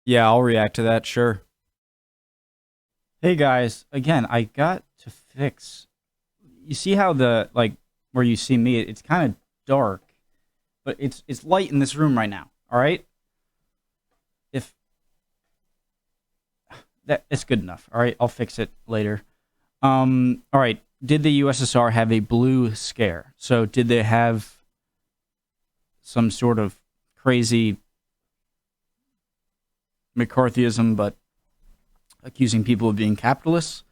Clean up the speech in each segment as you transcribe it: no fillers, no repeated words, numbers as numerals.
Yeah, I'll react to that, sure. Hey guys, again, I got to fix. You see how where you see me, it's kind of dark, but it's light in this room right now. All right? If that it's good enough. All right, I'll fix it later. All right. Did the USSR have a blue scare? So did they have some sort of crazy McCarthyism, but accusing people of being capitalists?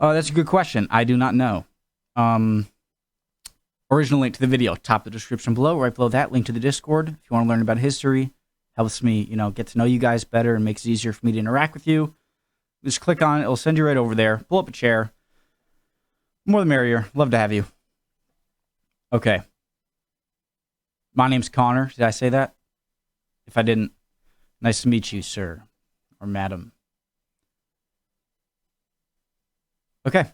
That's a good question. I do not know. Um, Original link to the video, top of the description below. Right below that, link to the Discord. If you want to learn about history, helps me, get to know you guys better and makes it easier for me to interact with you. Just click on it. It'll send you right over there. Pull up a chair. More the merrier. Love to have you. Okay. My name's Connor. Did I say that? If I didn't, nice to meet you, sir or madam. Okay.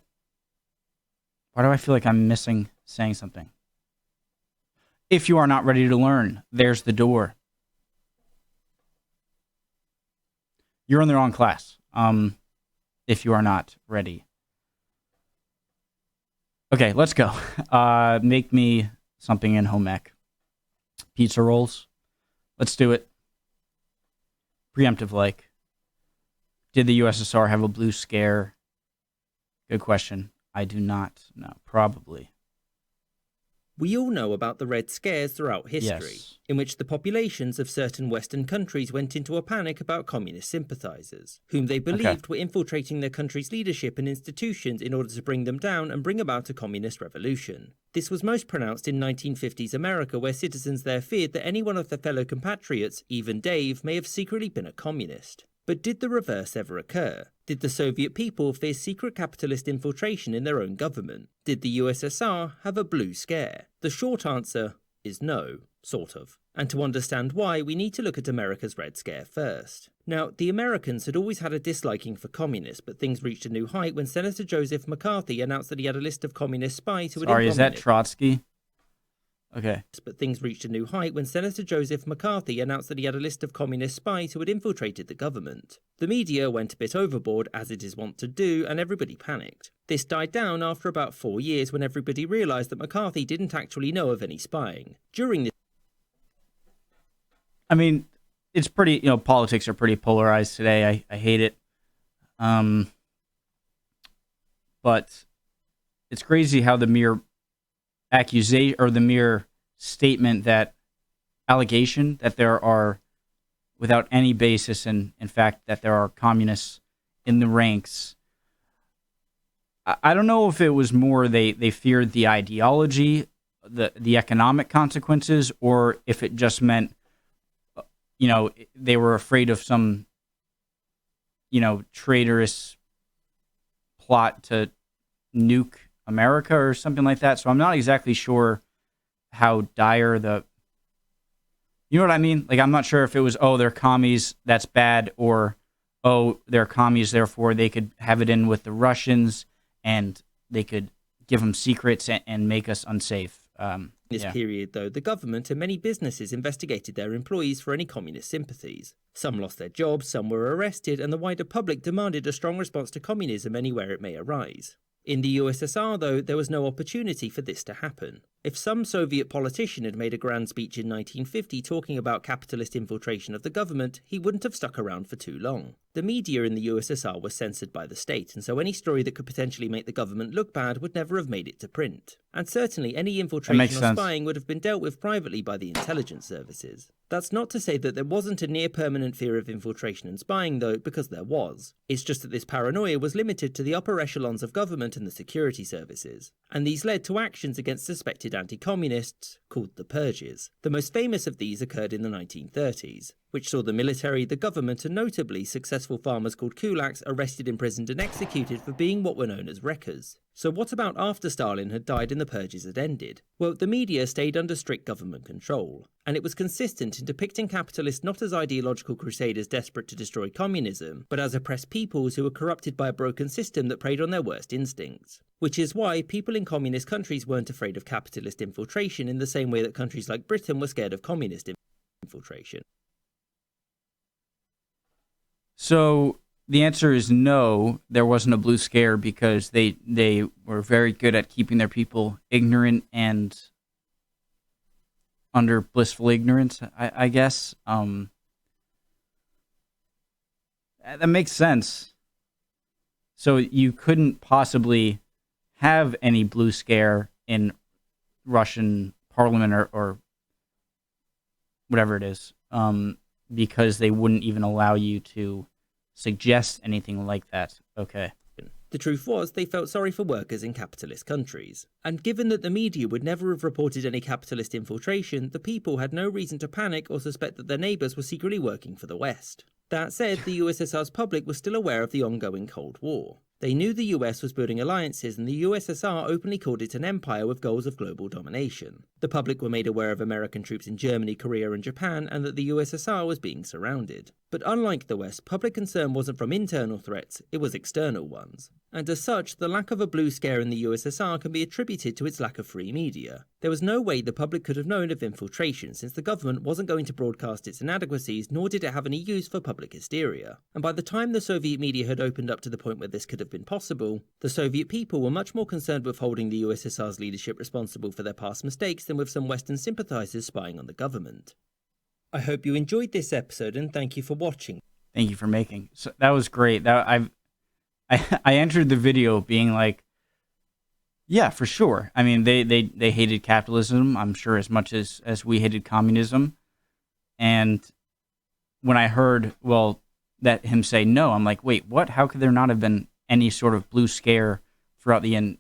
Why do I feel like I'm missing saying something? If you are not ready to learn, there's the door. You're in the wrong class. If you are not ready. Okay, let's go. Make me something in home ec. Pizza rolls. Let's do it. Preemptive like. Did the USSR have a blue scare? Good question. I do not know. Probably. We all know about the Red Scares throughout history, Yes. in which the populations of certain Western countries went into a panic about communist sympathizers, whom they believed were infiltrating their country's leadership and institutions in order to bring them down and bring about a communist revolution. This was most pronounced in 1950s America, where citizens there feared that any one of their fellow compatriots, even Dave, may have secretly been a communist. But did the reverse ever occur? Did the Soviet people fear secret capitalist infiltration in their own government? Did the USSR have a blue scare? The short answer is no, sort of. And to understand why, we need to look at America's Red Scare first. Now, the Americans had always had a disliking for communists, but things reached a new height when Senator Joseph McCarthy announced that he had a list of communist spies who had Sorry, is that Trotsky? Okay. But things reached a new height when Senator Joseph McCarthy announced that he had a list of communist spies who had infiltrated the government. The media went a bit overboard, as it is wont to do, and everybody panicked. This died down after about 4 years when everybody realised that McCarthy didn't actually know of any spying. During this It's pretty, politics are pretty polarized today. I hate it. But it's crazy how the mere accusation or the mere statement that allegation that there are, without any basis in fact, that there are communists in the ranks. I don't know if it was more they feared the ideology, the economic consequences, or if it just meant, they were afraid of some, traitorous plot to nuke America or something like that. So I'm not exactly sure how dire you know what I mean? Like, I'm not sure if it was, oh, they're commies, that's bad, or, oh, they're commies, therefore they could have it in with the Russians and they could give them secrets and make us unsafe. this period, though, the government and many businesses investigated their employees for any communist sympathies. Some lost their jobs, some were arrested, and the wider public demanded a strong response to communism anywhere it may arise. In the USSR, though, there was no opportunity for this to happen. If some Soviet politician had made a grand speech in 1950 talking about capitalist infiltration of the government, he wouldn't have stuck around for too long. The media in the USSR was censored by the state, and so any story that could potentially make the government look bad would never have made it to print. And certainly any infiltration or spying would have been dealt with privately by the intelligence services. That's not to say that there wasn't a near-permanent fear of infiltration and spying, though, because there was. It's just that this paranoia was limited to the upper echelons of government and the security services. And these led to actions against suspected anti-communists, called the Purges. The most famous of these occurred in the 1930s, which saw the military, the government, and notably successful farmers called kulaks arrested, imprisoned, and executed for being what were known as wreckers. So what about after Stalin had died and the purges had ended? Well, the media stayed under strict government control, and it was consistent in depicting capitalists not as ideological crusaders desperate to destroy communism, but as oppressed peoples who were corrupted by a broken system that preyed on their worst instincts. Which is why people in communist countries weren't afraid of capitalist infiltration in the same way that countries like Britain were scared of communist infiltration. So the answer is no, there wasn't a blue scare because they were very good at keeping their people ignorant and under blissful ignorance, I guess. That makes sense. So you couldn't possibly have any blue scare in Russian parliament or whatever it is, because they wouldn't even allow you to suggest anything like that. Okay. The truth was, they felt sorry for workers in capitalist countries. And given that the media would never have reported any capitalist infiltration, the people had no reason to panic or suspect that their neighbours were secretly working for the West. That said, the USSR's public was still aware of the ongoing Cold War. They knew the US was building alliances, and the USSR openly called it an empire with goals of global domination. The public were made aware of American troops in Germany, Korea and Japan, and that the USSR was being surrounded. But unlike the West, public concern wasn't from internal threats, it was external ones. And as such, the lack of a blue scare in the USSR can be attributed to its lack of free media. There was no way the public could have known of infiltration, since the government wasn't going to broadcast its inadequacies, nor did it have any use for public hysteria. And by the time the Soviet media had opened up to the point where this could have been possible, the Soviet people were much more concerned with holding the USSR's leadership responsible for their past mistakes than with some Western sympathisers spying on the government. I hope you enjoyed this episode, and thank you for watching. Thank you for making. So that was great. I entered the video being like, yeah, for sure. I mean, they hated capitalism, I'm sure, as much as we hated communism. And when I heard, well, that him say no, I'm like, wait, what? How could there not have been any sort of blue scare throughout the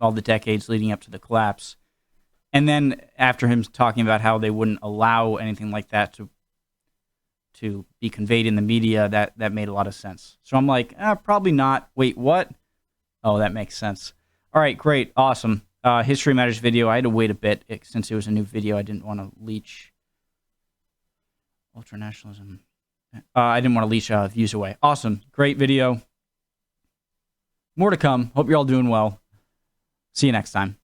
all the decades leading up to the collapse? And then after him talking about how they wouldn't allow anything like that to be conveyed in the media, that made a lot of sense. So I'm like, probably not. Wait, what? Oh, that makes sense. All right, great, awesome. History Matters video, I had to wait a bit since it was a new video. I didn't want to leech ultranationalism. I didn't want to leech views away. Awesome, great video. More to come. Hope you're all doing well. See you next time.